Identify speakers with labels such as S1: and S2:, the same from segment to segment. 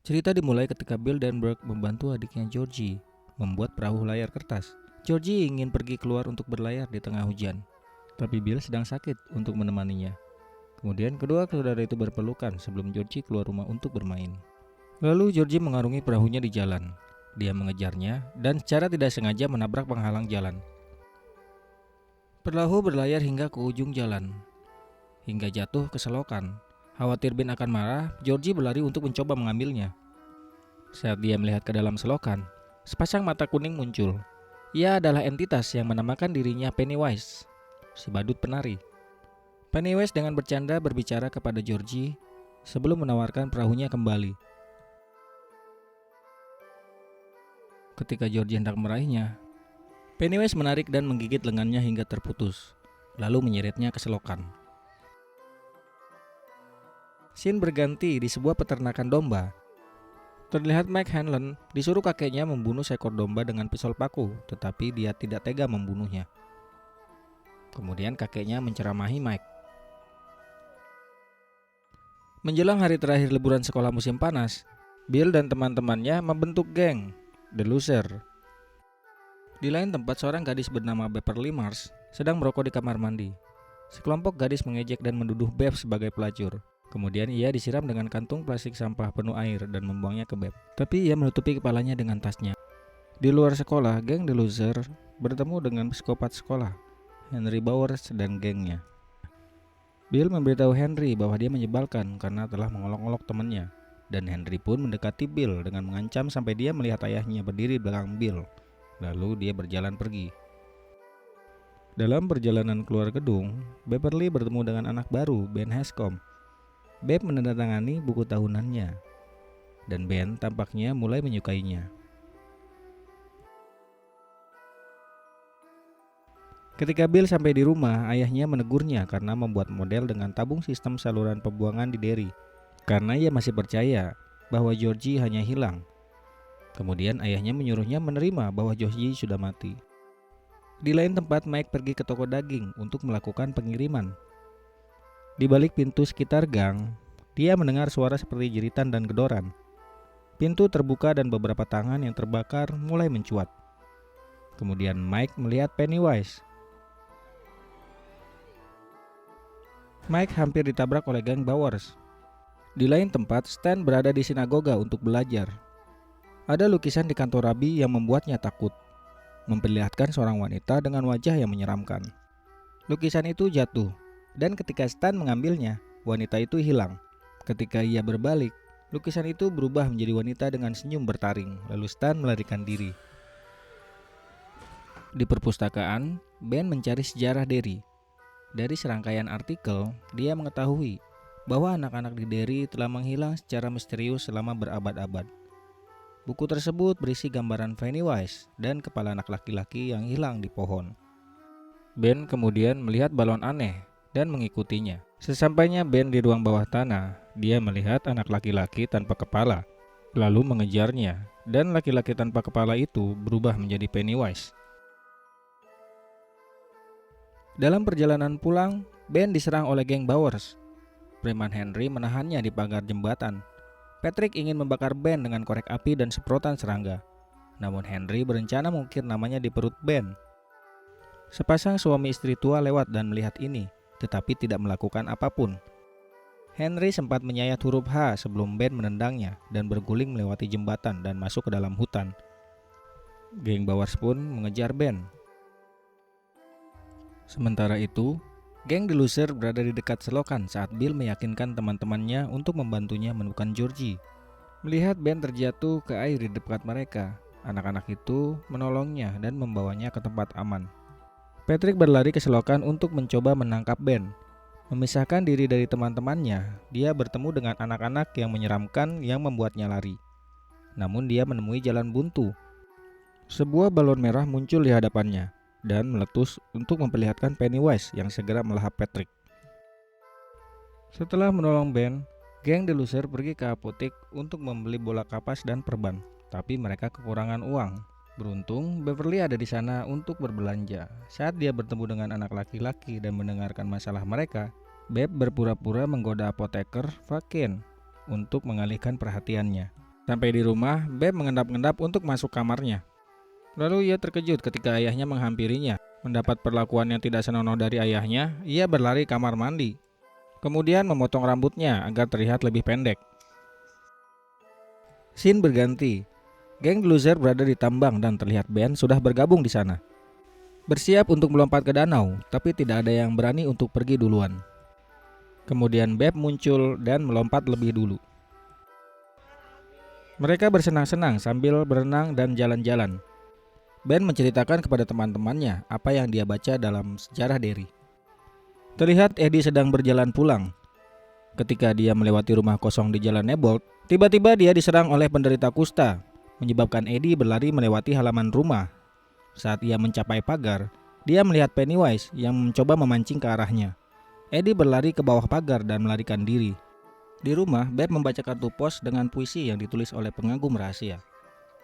S1: Cerita dimulai ketika Bill dan Burke membantu adiknya Georgie membuat perahu layar kertas. Georgie ingin pergi keluar untuk berlayar di tengah hujan, tapi Bill sedang sakit untuk menemaninya. Kemudian kedua saudara itu berpelukan sebelum Georgie keluar rumah untuk bermain. Lalu Georgie mengarungi perahunya di jalan. Dia mengejarnya dan secara tidak sengaja menabrak penghalang jalan. Perahu berlayar hingga ke ujung jalan, hingga jatuh ke selokan. Khawatir Ben akan marah, Georgie berlari untuk mencoba mengambilnya. Saat dia melihat ke dalam selokan, sepasang mata kuning muncul. Ia adalah entitas yang menamakan dirinya Pennywise, si badut penari. Pennywise dengan bercanda berbicara kepada Georgie sebelum menawarkan perahunya kembali. Ketika Georgie hendak meraihnya, Pennywise menarik dan menggigit lengannya hingga terputus, lalu menyeretnya ke selokan. Scene berganti di sebuah peternakan domba. Terlihat Mike Hanlon disuruh kakeknya membunuh seekor domba dengan pisau paku, tetapi dia tidak tega membunuhnya. Kemudian kakeknya menceramahi Mike. Menjelang hari terakhir liburan sekolah musim panas, Bill dan teman-temannya membentuk geng The Loser. Di lain tempat, seorang gadis bernama Beverly Mars sedang merokok di kamar mandi. Sekelompok gadis mengejek dan menuduh Bev sebagai pelacur. Kemudian ia disiram dengan kantung plastik sampah penuh air dan membuangnya ke Bev. Tapi ia menutupi kepalanya dengan tasnya. Di luar sekolah, geng The Loser bertemu dengan psikopat sekolah, Henry Bowers dan gengnya. Bill memberitahu Henry bahwa dia menyebalkan karena telah mengolok-olok temannya. Dan Henry pun mendekati Bill dengan mengancam sampai dia melihat ayahnya berdiri di belakang Bill. Lalu dia berjalan pergi. Dalam perjalanan keluar gedung, Beverly bertemu dengan anak baru, Ben Hanscom. Bev menandatangani buku tahunannya, dan Ben tampaknya mulai menyukainya. Ketika Bill sampai di rumah, ayahnya menegurnya karena membuat model dengan tabung sistem saluran pembuangan di Derry, karena ia masih percaya bahwa Georgie hanya hilang. Kemudian ayahnya menyuruhnya menerima bahwa Georgie sudah mati. Di lain tempat, Mike pergi ke toko daging untuk melakukan pengiriman. Di balik pintu sekitar gang, dia mendengar suara seperti jeritan dan gedoran. Pintu terbuka dan beberapa tangan yang terbakar mulai mencuat. Kemudian Mike melihat Pennywise. Mike hampir ditabrak oleh geng Bowers. Di lain tempat, Stan berada di sinagoga untuk belajar. Ada lukisan di kantor rabi yang membuatnya takut, memperlihatkan seorang wanita dengan wajah yang menyeramkan. Lukisan itu jatuh, dan ketika Stan mengambilnya, wanita itu hilang. Ketika ia berbalik, lukisan itu berubah menjadi wanita dengan senyum bertaring, lalu Stan melarikan diri. Di perpustakaan, Ben mencari sejarah Derry. Dari serangkaian artikel, dia mengetahui bahwa anak-anak di Derry telah menghilang secara misterius selama berabad-abad. Buku tersebut berisi gambaran Pennywise dan kepala anak laki-laki yang hilang di pohon. Ben kemudian melihat balon aneh dan mengikutinya. Sesampainya Ben di ruang bawah tanah, dia melihat anak laki-laki tanpa kepala, lalu mengejarnya, dan laki-laki tanpa kepala itu berubah menjadi Pennywise. Dalam perjalanan pulang, Ben diserang oleh geng Bowers. Preman Henry menahannya di pagar jembatan. Patrick ingin membakar Ben dengan korek api dan semprotan serangga. Namun Henry berencana mengukir namanya di perut Ben. Sepasang suami istri tua lewat dan melihat ini, tetapi tidak melakukan apapun. Henry sempat menyayat huruf H sebelum Ben menendangnya dan berguling melewati jembatan dan masuk ke dalam hutan. Geng Bowers pun mengejar Ben. Sementara itu, geng The Loser berada di dekat selokan saat Bill meyakinkan teman-temannya untuk membantunya menemukan Georgie. Melihat Ben terjatuh ke air di dekat mereka, anak-anak itu menolongnya dan membawanya ke tempat aman. Patrick berlari ke selokan untuk mencoba menangkap Ben. Memisahkan diri dari teman-temannya, dia bertemu dengan anak-anak yang menyeramkan yang membuatnya lari. Namun dia menemui jalan buntu. Sebuah balon merah muncul di hadapannya dan meletus untuk memperlihatkan Pennywise yang segera melahap Patrick. Setelah menolong Ben, geng The Loser pergi ke apotek untuk membeli bola kapas dan perban, tapi mereka kekurangan uang. Beruntung, Beverly ada di sana untuk berbelanja. Saat dia bertemu dengan anak laki-laki dan mendengarkan masalah mereka, Bev berpura-pura menggoda apoteker Faken untuk mengalihkan perhatiannya. Sampai di rumah, Beb mengendap-endap untuk masuk kamarnya. Lalu ia terkejut ketika ayahnya menghampirinya. Mendapat perlakuan yang tidak senonoh dari ayahnya, ia berlari ke kamar mandi. Kemudian memotong rambutnya agar terlihat lebih pendek. Scene berganti. Geng loser berada di tambang dan terlihat Ben sudah bergabung di sana. Bersiap untuk melompat ke danau, tapi tidak ada yang berani untuk pergi duluan. Kemudian Beb muncul dan melompat lebih dulu. Mereka bersenang-senang sambil berenang dan jalan-jalan. Ben menceritakan kepada teman-temannya apa yang dia baca dalam sejarah Derry. Terlihat Eddie sedang berjalan pulang. Ketika dia melewati rumah kosong di Jalan Nebold, tiba-tiba dia diserang oleh penderita kusta, menyebabkan Eddie berlari melewati halaman rumah. Saat ia mencapai pagar, dia melihat Pennywise yang mencoba memancing ke arahnya. Eddie berlari ke bawah pagar dan melarikan diri. Di rumah, Beb membaca kartu pos dengan puisi yang ditulis oleh pengagum rahasia.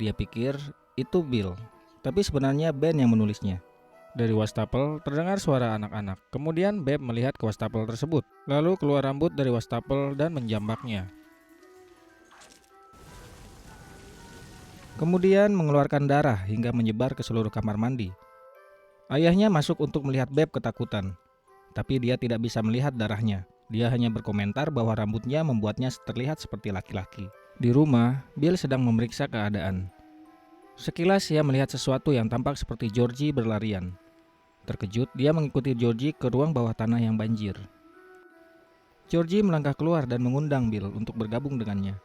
S1: Dia pikir itu Bill, tapi sebenarnya Ben yang menulisnya. Dari wastafel terdengar suara anak-anak. Kemudian Beb melihat ke wastafel tersebut, lalu keluar rambut dari wastafel dan menjambaknya. Kemudian mengeluarkan darah hingga menyebar ke seluruh kamar mandi. Ayahnya masuk untuk melihat Beb ketakutan, tapi dia tidak bisa melihat darahnya. Dia hanya berkomentar bahwa rambutnya membuatnya terlihat seperti laki-laki. Di rumah, Bill sedang memeriksa keadaan. Sekilas ia melihat sesuatu yang tampak seperti Georgie berlarian. Terkejut, dia mengikuti Georgie ke ruang bawah tanah yang banjir. Georgie melangkah keluar dan mengundang Bill untuk bergabung dengannya.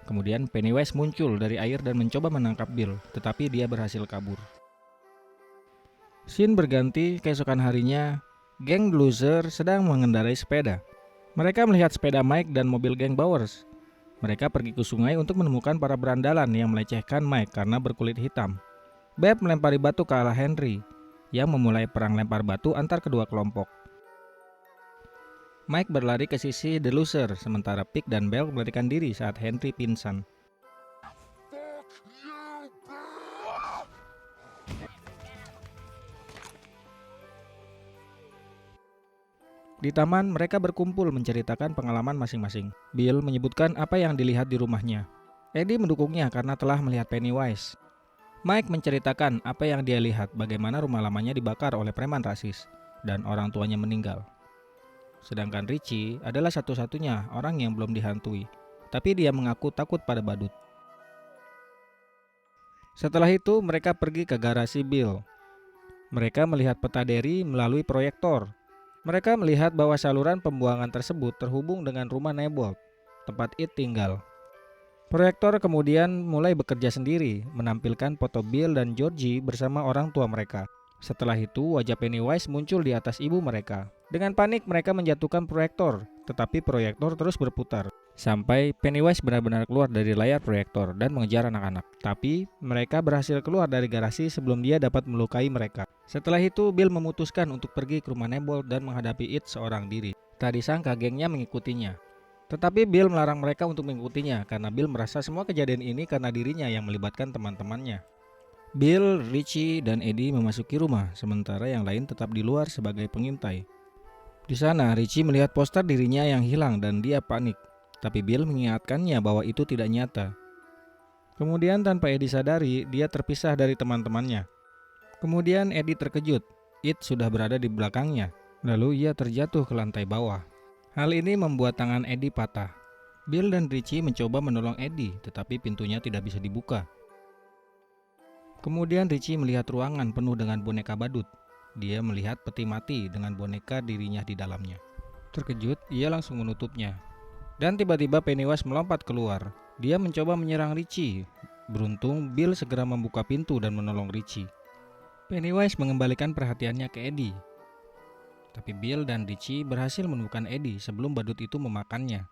S1: Kemudian Pennywise muncul dari air dan mencoba menangkap Bill, tetapi dia berhasil kabur. Scene berganti, keesokan harinya, geng loser sedang mengendarai sepeda. Mereka melihat sepeda Mike dan mobil geng Bowers. Mereka pergi ke sungai untuk menemukan para berandalan yang melecehkan Mike karena berkulit hitam. Beb melempari batu ke arah Henry, yang memulai perang lempar batu antar kedua kelompok. Mike berlari ke sisi The Loser, sementara Pig dan Bell melarikan diri saat Henry pingsan. Di taman, mereka berkumpul menceritakan pengalaman masing-masing. Bill menyebutkan apa yang dilihat di rumahnya. Eddie mendukungnya karena telah melihat Pennywise. Mike menceritakan apa yang dia lihat, bagaimana rumah lamanya dibakar oleh preman rasis dan orang tuanya meninggal. Sedangkan Richie adalah satu-satunya orang yang belum dihantui, tapi dia mengaku takut pada badut. Setelah itu mereka pergi ke garasi Bill. Mereka melihat peta Derry melalui proyektor. Mereka melihat bahwa saluran pembuangan tersebut terhubung dengan rumah Nebold, tempat It tinggal. Proyektor kemudian mulai bekerja sendiri, menampilkan foto Bill dan Georgie bersama orang tua mereka. Setelah itu, wajah Pennywise muncul di atas ibu mereka. Dengan panik, mereka menjatuhkan proyektor, tetapi proyektor terus berputar. Sampai Pennywise benar-benar keluar dari layar proyektor dan mengejar anak-anak. Tapi, mereka berhasil keluar dari garasi sebelum dia dapat melukai mereka. Setelah itu, Bill memutuskan untuk pergi ke rumah Nebold dan menghadapi It seorang diri. Tak disangka gengnya mengikutinya. Tetapi Bill melarang mereka untuk mengikutinya karena Bill merasa semua kejadian ini karena dirinya yang melibatkan teman-temannya. Bill, Richie, dan Eddie memasuki rumah, sementara yang lain tetap di luar sebagai pengintai. Di sana, Richie melihat poster dirinya yang hilang dan dia panik. Tapi Bill mengingatkannya bahwa itu tidak nyata. Kemudian tanpa Eddie sadari, dia terpisah dari teman-temannya. Kemudian Eddie terkejut. It sudah berada di belakangnya. Lalu ia terjatuh ke lantai bawah. Hal ini membuat tangan Eddie patah. Bill dan Richie mencoba menolong Eddie, tetapi pintunya tidak bisa dibuka. Kemudian Richie melihat ruangan penuh dengan boneka badut. Dia melihat peti mati dengan boneka dirinya di dalamnya. Terkejut, ia langsung menutupnya. Dan tiba-tiba Pennywise melompat keluar. Dia mencoba menyerang Richie. Beruntung, Bill segera membuka pintu dan menolong Richie. Pennywise mengembalikan perhatiannya ke Eddie. Tapi Bill dan Richie berhasil menemukan Eddie sebelum badut itu memakannya.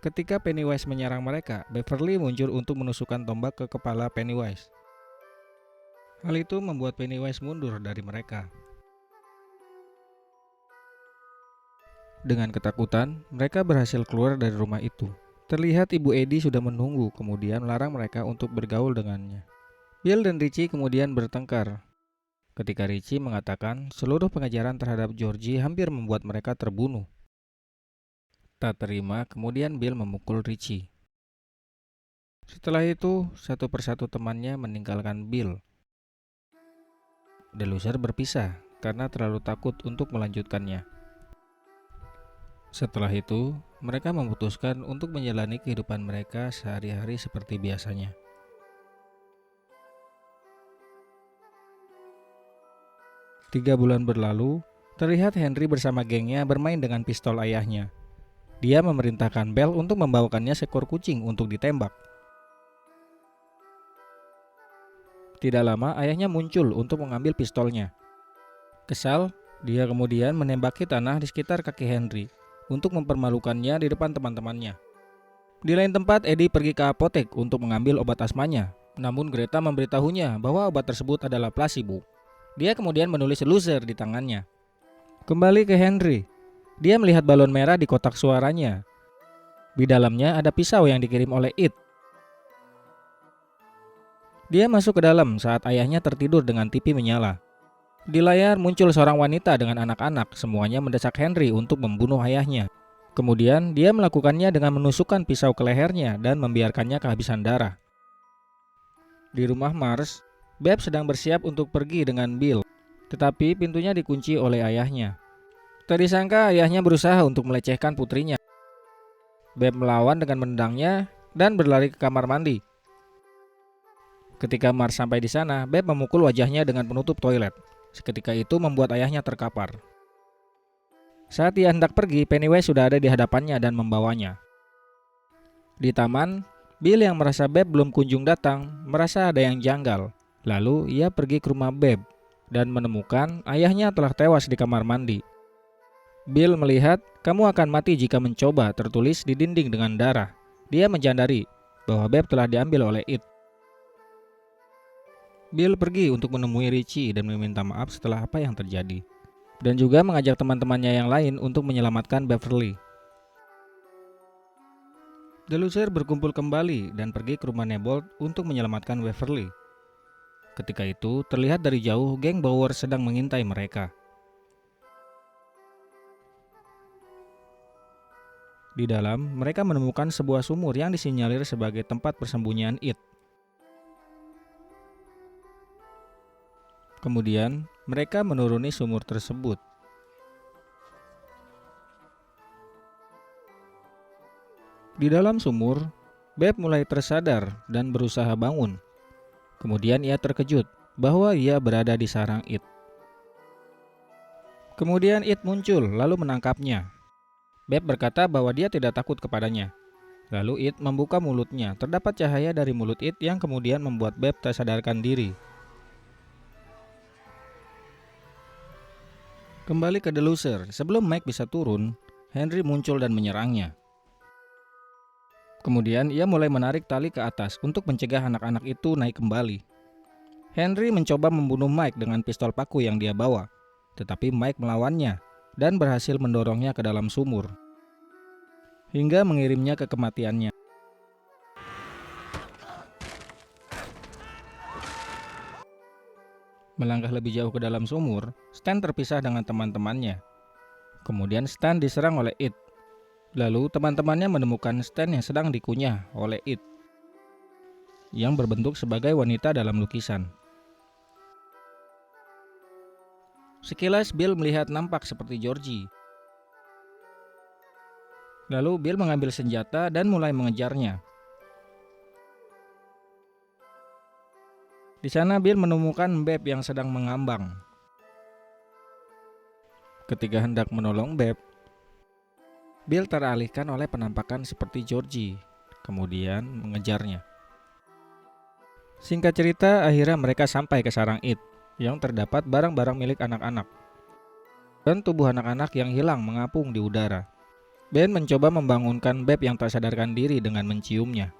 S1: Ketika Pennywise menyerang mereka, Beverly muncul untuk menusukkan tombak ke kepala Pennywise. Hal itu membuat Pennywise mundur dari mereka. Dengan ketakutan, mereka berhasil keluar dari rumah itu. Terlihat ibu Eddie sudah menunggu, kemudian melarang mereka untuk bergaul dengannya. Bill dan Richie kemudian bertengkar. Ketika Richie mengatakan seluruh pengejaran terhadap Georgie hampir membuat mereka terbunuh. Tak terima, kemudian Bill memukul Richie. Setelah itu, satu persatu temannya meninggalkan Bill. The Loser berpisah karena terlalu takut untuk melanjutkannya. Setelah itu, mereka memutuskan untuk menjalani kehidupan mereka sehari-hari seperti biasanya. Tiga bulan berlalu, terlihat Henry bersama gengnya bermain dengan pistol ayahnya. Dia memerintahkan Bell untuk membawakannya seekor kucing untuk ditembak. Tidak lama, ayahnya muncul untuk mengambil pistolnya. Kesal, dia kemudian menembaki tanah di sekitar kaki Henry untuk mempermalukannya di depan teman-temannya. Di lain tempat, Eddie pergi ke apotek untuk mengambil obat asmanya. Namun Greta memberitahunya bahwa obat tersebut adalah placebo. Dia kemudian menulis loser di tangannya. Kembali ke Henry. Dia melihat balon merah di kotak suaranya. Di dalamnya ada pisau yang dikirim oleh It. Dia masuk ke dalam saat ayahnya tertidur dengan TV menyala. Di layar muncul seorang wanita dengan anak-anak, semuanya mendesak Henry untuk membunuh ayahnya. Kemudian dia melakukannya dengan menusukkan pisau ke lehernya dan membiarkannya kehabisan darah. Di rumah Mars, Beb sedang bersiap untuk pergi dengan Bill, tetapi pintunya dikunci oleh ayahnya. Tak disangka ayahnya berusaha untuk melecehkan putrinya. Beb melawan dengan menendangnya dan berlari ke kamar mandi. Ketika Mars sampai di sana, Beb memukul wajahnya dengan penutup toilet. Seketika itu membuat ayahnya terkapar. Saat ia hendak pergi, Pennywise sudah ada di hadapannya dan membawanya. Di taman, Bill yang merasa Beb belum kunjung datang, merasa ada yang janggal. Lalu ia pergi ke rumah Beb dan menemukan ayahnya telah tewas di kamar mandi. Bill melihat, "Kamu akan mati jika mencoba," tertulis di dinding dengan darah. Dia menjandari bahwa Beb telah diambil oleh It. Bill pergi untuk menemui Richie dan meminta maaf setelah apa yang terjadi, dan juga mengajak teman-temannya yang lain untuk menyelamatkan Beverly. The Loser berkumpul kembali dan pergi ke rumah Nebold untuk menyelamatkan Beverly. Ketika itu, terlihat dari jauh geng Bowers sedang mengintai mereka. Di dalam, mereka menemukan sebuah sumur yang disinyalir sebagai tempat persembunyian It. Kemudian, mereka menuruni sumur tersebut. Di dalam sumur, Beb mulai tersadar dan berusaha bangun. Kemudian ia terkejut bahwa ia berada di sarang It. Kemudian It muncul lalu menangkapnya. Beb berkata bahwa dia tidak takut kepadanya. Lalu It membuka mulutnya. Terdapat cahaya dari mulut It yang kemudian membuat Beb tersadarkan diri. Kembali ke The Loser, sebelum Mike bisa turun, Henry muncul dan menyerangnya. Kemudian ia mulai menarik tali ke atas untuk mencegah anak-anak itu naik kembali. Henry mencoba membunuh Mike dengan pistol paku yang dia bawa, tetapi Mike melawannya dan berhasil mendorongnya ke dalam sumur, hingga mengirimnya ke kematiannya. Melangkah lebih jauh ke dalam sumur, Stan terpisah dengan teman-temannya. Kemudian Stan diserang oleh It. Lalu teman-temannya menemukan Stan yang sedang dikunyah oleh It, yang berbentuk sebagai wanita dalam lukisan. Sekilas Bill melihat nampak seperti Georgie. Lalu Bill mengambil senjata dan mulai mengejarnya. Di sana Bill menemukan Beb yang sedang mengambang. Ketika hendak menolong Beb, Bill teralihkan oleh penampakan seperti Georgie, kemudian mengejarnya. Singkat cerita, akhirnya mereka sampai ke sarang It, yang terdapat barang-barang milik anak-anak, dan tubuh anak-anak yang hilang mengapung di udara. Ben mencoba membangunkan Beb yang tak sadarkan diri dengan menciumnya.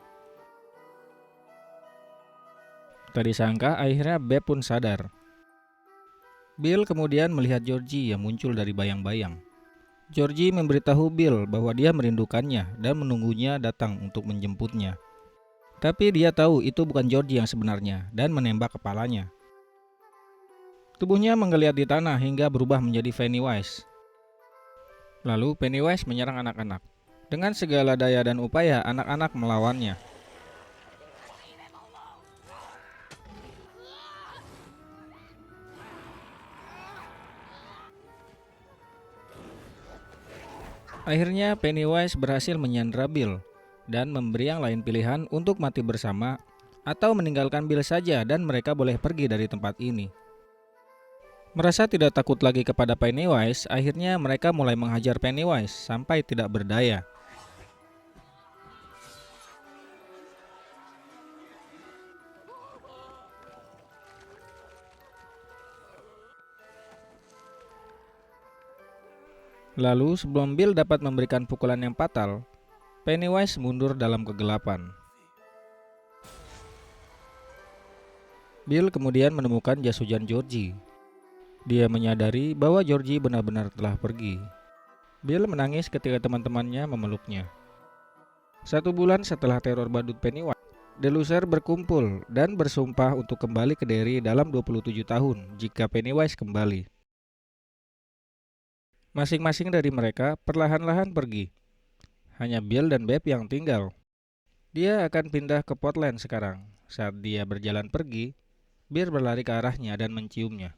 S1: Tak disangka akhirnya Beb pun sadar. Bill kemudian melihat Georgie yang muncul dari bayang-bayang. Georgie memberitahu Bill bahwa dia merindukannya dan menunggunya datang untuk menjemputnya. Tapi dia tahu itu bukan Georgie yang sebenarnya dan menembak kepalanya. Tubuhnya menggeliat di tanah hingga berubah menjadi Pennywise. Lalu Pennywise menyerang anak-anak. Dengan segala daya dan upaya, anak-anak melawannya. Akhirnya Pennywise berhasil menyandra Bill dan memberi yang lain pilihan untuk mati bersama atau meninggalkan Bill saja dan mereka boleh pergi dari tempat ini. Merasa tidak takut lagi kepada Pennywise, akhirnya mereka mulai menghajar Pennywise sampai tidak berdaya. Lalu sebelum Bill dapat memberikan pukulan yang fatal, Pennywise mundur dalam kegelapan. Bill kemudian menemukan jas hujan Georgie. Dia menyadari bahwa Georgie benar-benar telah pergi. Bill menangis ketika teman-temannya memeluknya. 1 bulan setelah teror badut Pennywise, The Loser berkumpul dan bersumpah untuk kembali ke Derry dalam 27 tahun jika Pennywise kembali. Masing-masing dari mereka perlahan-lahan pergi. Hanya Bill dan Babe yang tinggal. Dia akan pindah ke Portland sekarang. Saat dia berjalan pergi, Bill berlari ke arahnya dan menciumnya.